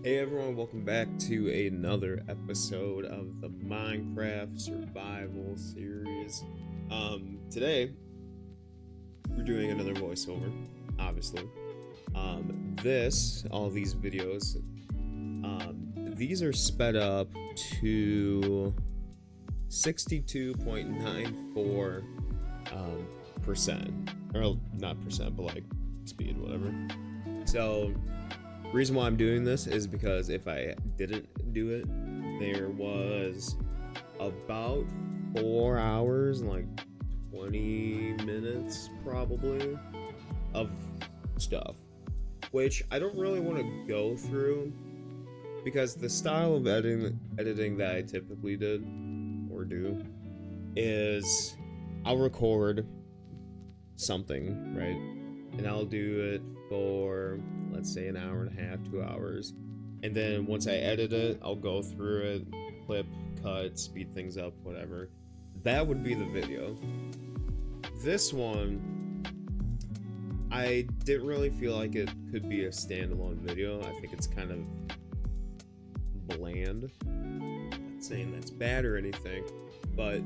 Hey everyone, welcome back to another episode of the Minecraft Survival Series. Today we're doing another voiceover, obviously. All these videos, these are sped up to 62.94 percent, or not percent, but like speed, whatever. So reason why I'm doing this is because if I didn't do it, there was about 4 hours and like 20 minutes probably of stuff, which I don't really want to go through because the style of editing that I typically did or do is I'll record something, right? And I'll do it for, let's say, an hour and a half, 2 hours. And then once I edit it, I'll go through it, clip, cut, speed things up, whatever. That would be the video. This one, I didn't really feel like it could be a standalone video. I think it's kind of bland. I'm not saying that's bad or anything, but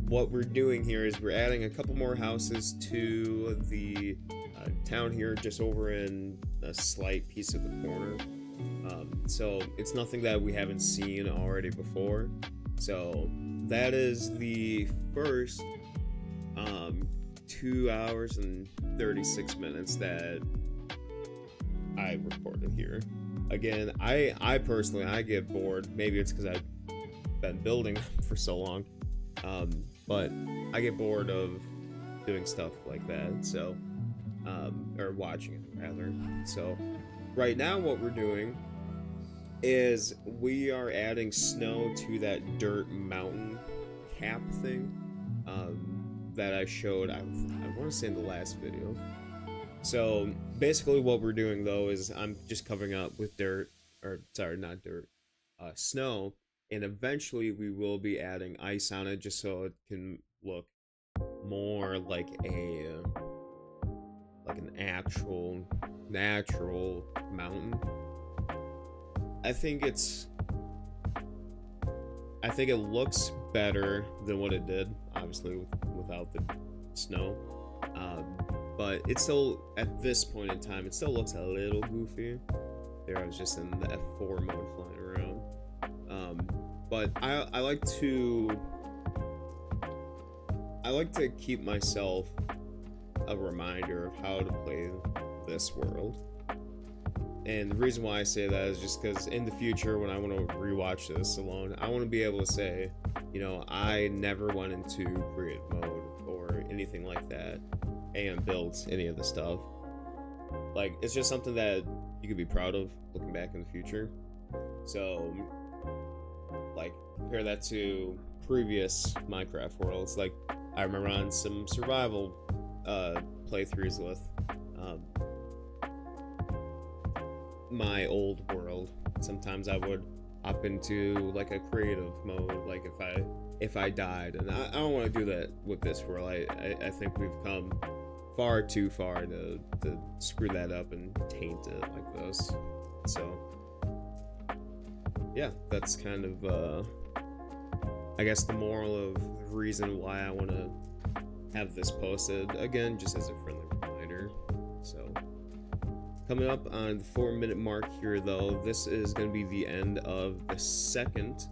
what we're doing here is we're adding a couple more houses to the town here, just over in a slight piece of the corner. So it's nothing that we haven't seen already before. So that is the first 2 hours and 36 minutes that I recorded here. Again, I personally, I get bored. Maybe it's because I've been building for so long, but I get bored of doing stuff like that, so or watching it rather. So right now what we're doing is we are adding snow to that dirt mountain cap thing that I showed, I want to say, in the last video. So basically what we're doing though is I'm just covering up with dirt, or sorry, not dirt, snow, and eventually we will be adding ice on it just so it can look more like an actual natural mountain. I think it looks better than what it did, obviously without the snow. But it still, at this point in time, it still looks a little goofy. There, I was just in the F4 mode flying around. But I like to keep myself a reminder of how to play this world. And the reason why I say that is just because in the future, when I want to rewatch this alone, I want to be able to say, you know, I never went into creative mode or anything like that and built any of the stuff. Like, it's just something that you could be proud of looking back in the future. So, like, compare that to previous Minecraft worlds. Like, I remember on some survival playthroughs with my old world, sometimes I would hop into like a creative mode, like if I died, and I don't want to do that with this world. I think we've come far too far to screw that up and taint it like this. So yeah, that's kind of I guess the moral of the reason why I want to have this posted, again, just as a friendly reminder. So coming up on the 4-minute mark here though, this is going to be the end of the second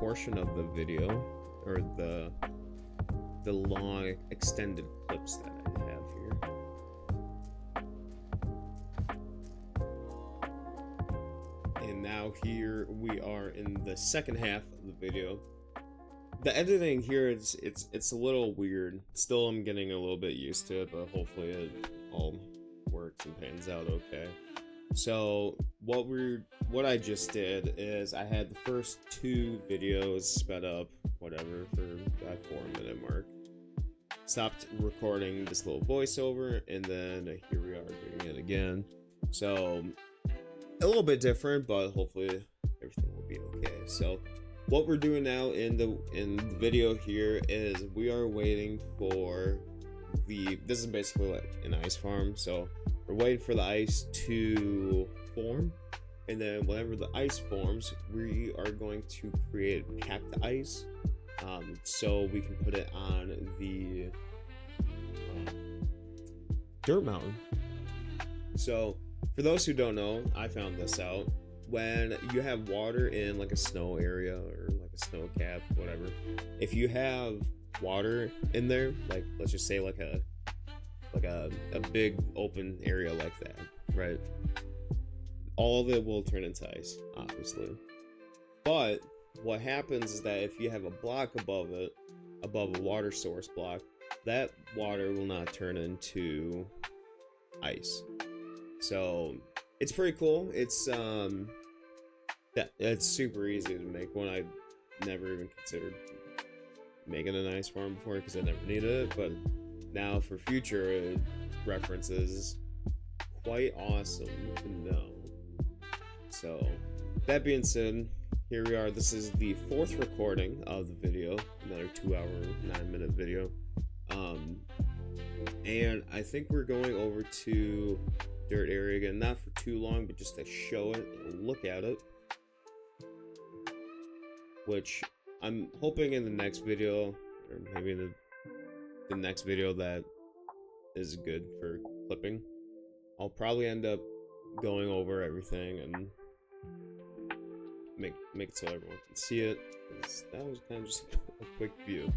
portion of the video, or the long extended clips that I have here. And now here we are in the second half of the video. The editing here, it's a little weird. Still, I'm getting a little bit used to it, but hopefully it all works and pans out okay. So what I just did is I had the first 2 videos sped up, whatever, for that 4-minute mark. Stopped recording this little voiceover, and then here we are doing it again. So a little bit different, but hopefully everything will be okay. So what we're doing now in the video here is we are waiting for this is basically like an ice farm, so we're waiting for the ice to form, and then whenever the ice forms, we are going to create packed ice, so we can put it on the dirt mountain. So for those who don't know, I found this out. When you have water in like a snow area or like a snow cap, whatever, if you have water in there, like let's just say like a big open area like that, right? All of it will turn into ice, obviously. But what happens is that if you have a block above it, above a water source block, that water will not turn into ice. So it's pretty cool. It's it's super easy to make one. I never even considered making an ice farm before because I never needed it, but now for future references, quite awesome to know. So that being said, here we are. This is the 4th recording of the video, another 2-hour 9-minute video, and I think we're going over to dirt area again, not for too long, but just to show it and look at it, which I'm hoping in the next video, or maybe in the next video that is good for clipping, I'll probably end up going over everything and make it so everyone can see it. That was kind of just a quick view.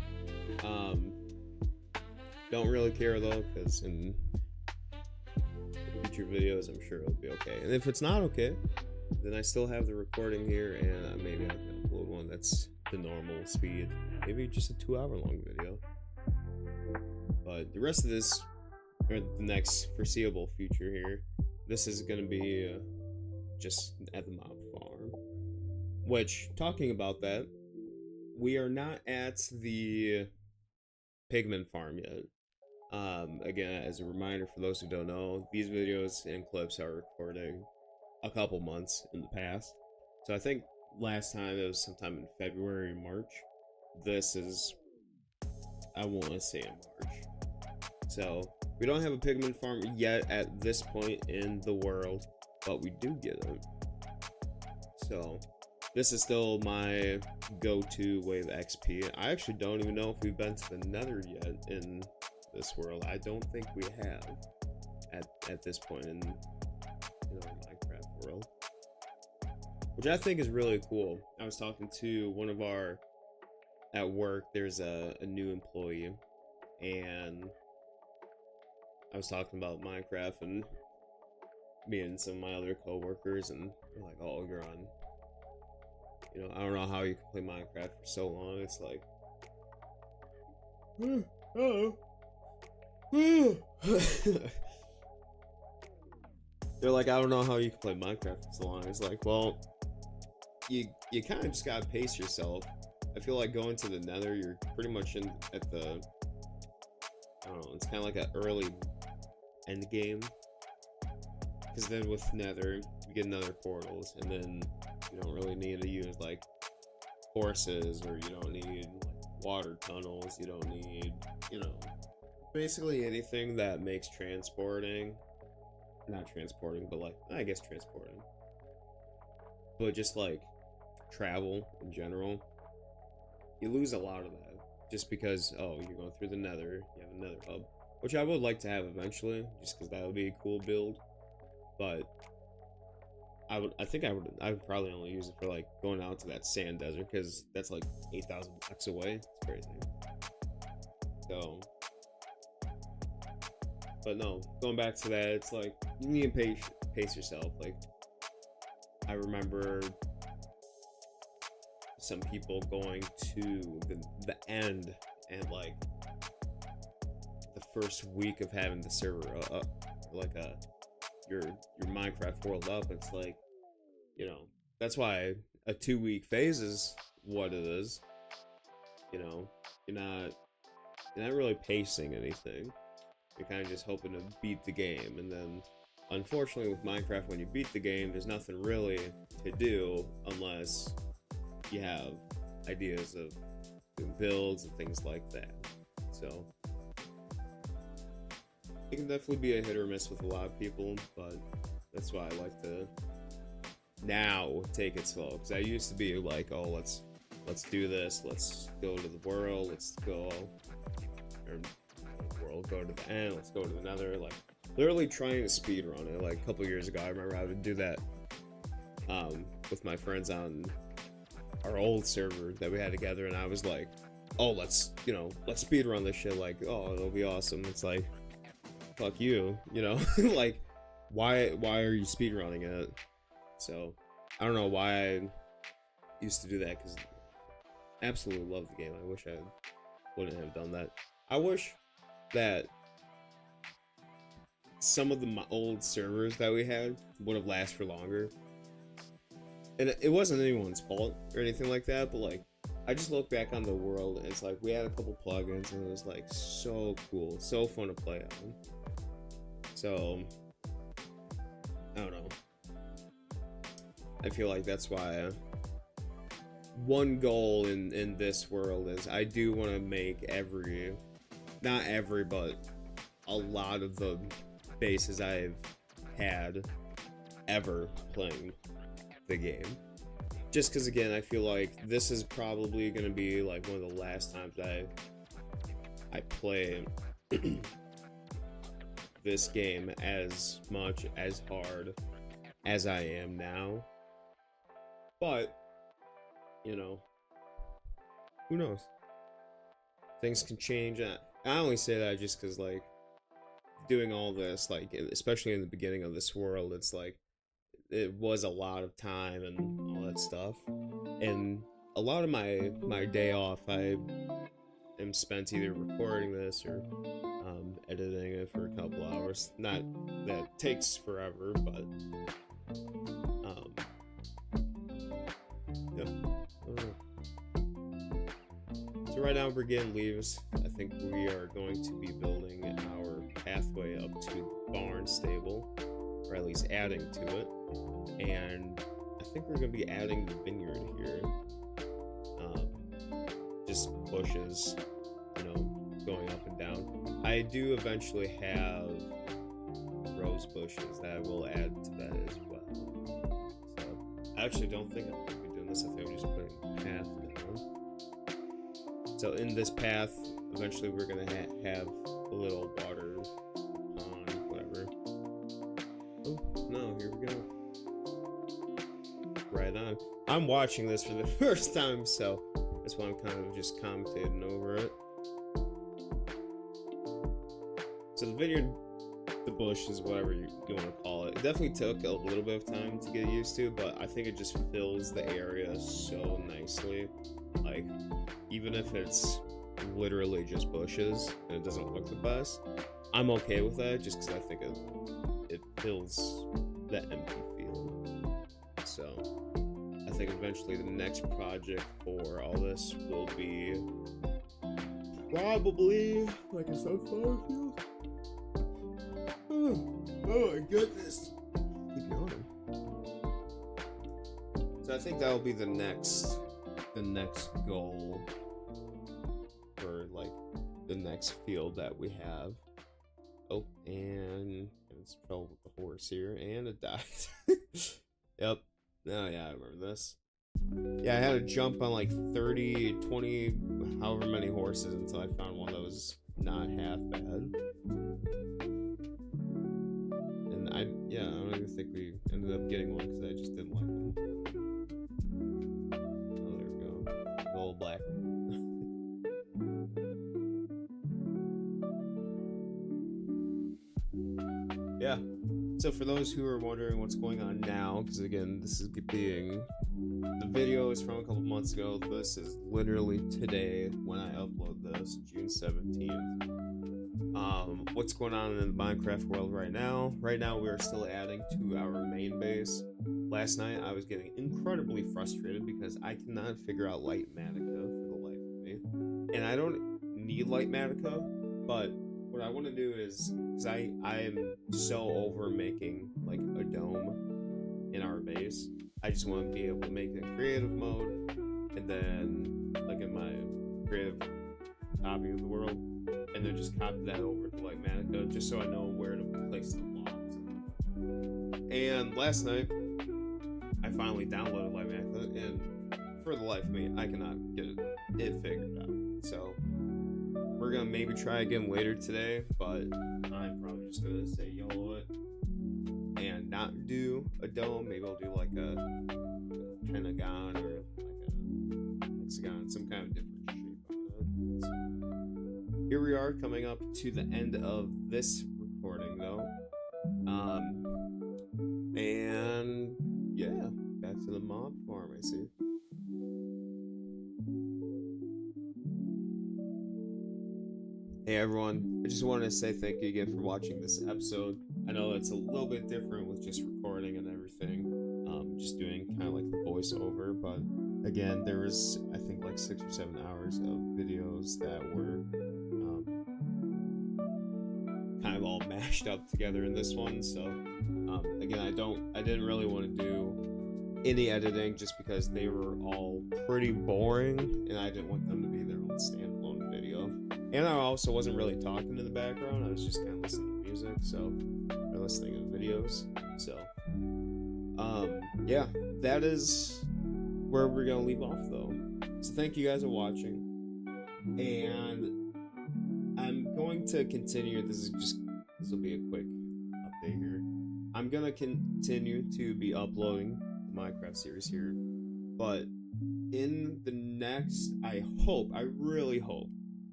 Don't really care though, because in future videos I'm sure it'll be okay. And if it's not okay, then I still have the recording here, and maybe I can upload one that's the normal speed, maybe just a 2-hour long video. But the rest of this, or the next foreseeable future here, this is gonna be just at the mob farm. Which, talking about that, we are not at the pigment farm yet. Again, as a reminder for those who don't know, these videos and clips are recording a couple months in the past. So I think last time it was sometime in February, March. This is, I want to say in March. So we don't have a pigment farm yet at this point in the world, but we do get it. So this is still my go-to way of XP. I actually don't even know if we've been to the Nether yet in this world. I don't think we have at this point in Minecraft world, which I think is really cool. I was talking to one of our at work. There's a new employee, and I was talking about Minecraft and me and some of my other co-workers, and they're like, "Oh, you're on. I don't know how you can play Minecraft for so long." It's like, they're like, "I don't know how you can play Minecraft for so long." It's like, well, you kind of just gotta pace yourself. I feel like going to the Nether, you're pretty much at the, I don't know, it's kind of like an early end game, because then with Nether you get Nether portals, and then you don't really need to use like horses, or you don't need like water tunnels, you don't need, basically anything that makes transporting, not transporting, but like, I guess transporting, but just like travel in general, you lose a lot of that just because, oh, you're going through the Nether, you have a Nether hub, which I would like to have eventually, just because that would be a cool build. But I would probably only use it for like going out to that sand desert, because that's like 8,000 blocks away. It's crazy. So, but no, going back to that, it's like you need to pace yourself. Like, I remember some people going to the end and like the first week of having the server up, like your Minecraft world up. It's like, that's why a 2-week phase is what it is. You're not really pacing anything. You're kind of just hoping to beat the game, and then unfortunately with Minecraft, when you beat the game, there's nothing really to do unless you have ideas of doing builds and things like that. So it can definitely be a hit or miss with a lot of people, but that's why I like to now take it slow. Because I used to be like, oh, let's do this, let's go to the world, let's go, or world, go to the end, let's go to the Nether, like literally trying to speed run it. Like a couple years ago, I remember I would do that with my friends on our old server that we had together, and I was like, oh, let's speed run this shit, like, oh, it'll be awesome. It's like, fuck you, like, why are you speed running it? So I don't know why I used to do that, because I absolutely love the game. I wish I wouldn't have done that. I wish that some of the old servers that we had would have lasted for longer. And it wasn't anyone's fault or anything like that, but like, I just look back on the world and it's like, we had a couple plugins and it was like so cool, so fun to play on. So, I don't know. I feel like that's why one goal in this world is I do want to make not every, but a lot of the bases I've had ever playing the game. Just because, again, I feel like this is probably going to be like one of the last times I play this game as much, as hard as I am now. But, who knows? Things can change. I only say that just because, like, doing all this, like, especially in the beginning of this world, it's like, it was a lot of time and all that stuff, and a lot of my day off I am spent either recording this or editing it for a couple hours. Not that it takes forever, but yeah, I don't know. So right now Brigade leaves. I think we are going to be building our pathway up to the barn stable, or at least adding to it. And I think we're going to be adding the vineyard here. Just bushes, going up and down. I do eventually have rose bushes that I will add to that as well. So I actually don't think I'm going to be doing this. I think I'm just putting the path down. So in this path, eventually we're going to have a little water pond, whatever. Oh, no, here we go. Right on. I'm watching this for the first time, so that's why I'm kind of just commentating over it. So the vineyard, the bush is whatever you want to call it. It definitely took a little bit of time to get used to, but I think it just fills the area so nicely. Like, even if it's literally just bushes and it doesn't look the best, I'm okay with that, just because I think it fills the empty field. So I think eventually the next project for all this will be probably like a sunflower field. Oh my goodness. Keep going. So I think that will be the next goal for like the next field that we have. Oh, and it's trouble with the horse here, and it died. Yep. Oh yeah, I remember this. Yeah, I had to jump on like 30, 20, however many horses until I found one that was not half bad. And I don't even think we ended up getting one because I just didn't like them. Oh, there we go. The old black one. Yeah. So for those who are wondering what's going on now, because again, this is being, the video is from a couple months ago. This is literally today when I upload this, June 17th. What's going on in the Minecraft world right now? Right now, we're still adding to our main base. Last night, I was getting incredibly frustrated because I cannot figure out Light Matica for the life of me. And I don't need Light Matica, but what I want to do is, because I am so over making like a dome in our base, I just want to be able to make it in creative mode, and then like in my creative copy of the world, and then just copy that over to Lightmatica just so I know where to place the blocks. And last night, I finally downloaded Lightmatica, and for the life of me, I cannot get it figured out. So we're gonna maybe try again later today, but I'm probably just gonna say, you know what, and not do a dome. Maybe I'll do like a pentagon or like a hexagon, some kind of different shape on it. So here we are, coming up to the end of this recording though. And yeah, back to the mob farm, I see. Hey everyone, I just wanted to say thank you again for watching this episode. I know it's a little bit different with just recording and everything, just doing kind of like the voiceover, but again, there was, I think, like 6 or 7 hours of videos that were kind of all mashed up together in this one. So again, I didn't really want to do any editing just because they were all pretty boring and I didn't want them to be their own standalone video. And I also wasn't really talking in the background, I was just kind of listening to music, or listening to videos. So yeah, that is where we're gonna leave off though. So thank you guys for watching, and I'm going to continue. This will be a quick update here. I'm gonna continue to be uploading the Minecraft series here, but in the next, I really hope,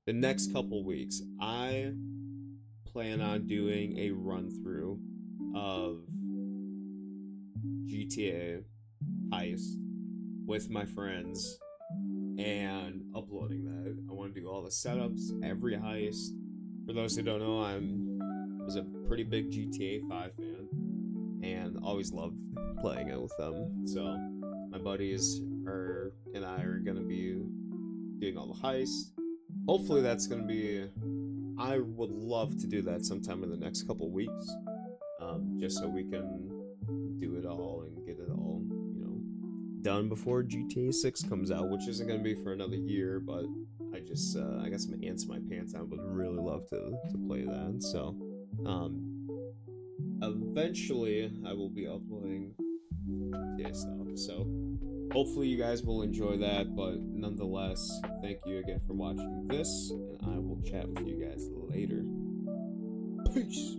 the next couple weeks, I plan on doing a run through of GTA Heist with my friends and uploading that. I want to do all the setups, every heist. For those who don't know, I was a pretty big GTA 5 fan and always loved playing it with them. So my buddies and I are gonna be doing all the heists. Hopefully that's gonna be, I would love to do that sometime in the next couple weeks, just so we can do it all and get it all, done before GTA 6 comes out, which isn't gonna be for another year. But I got some ants in my pants. I would really love to play that. So eventually I will be uploading GTA stuff. So hopefully you guys will enjoy that. But nonetheless, thank you again for watching this, and I will chat with you guys later. Peace.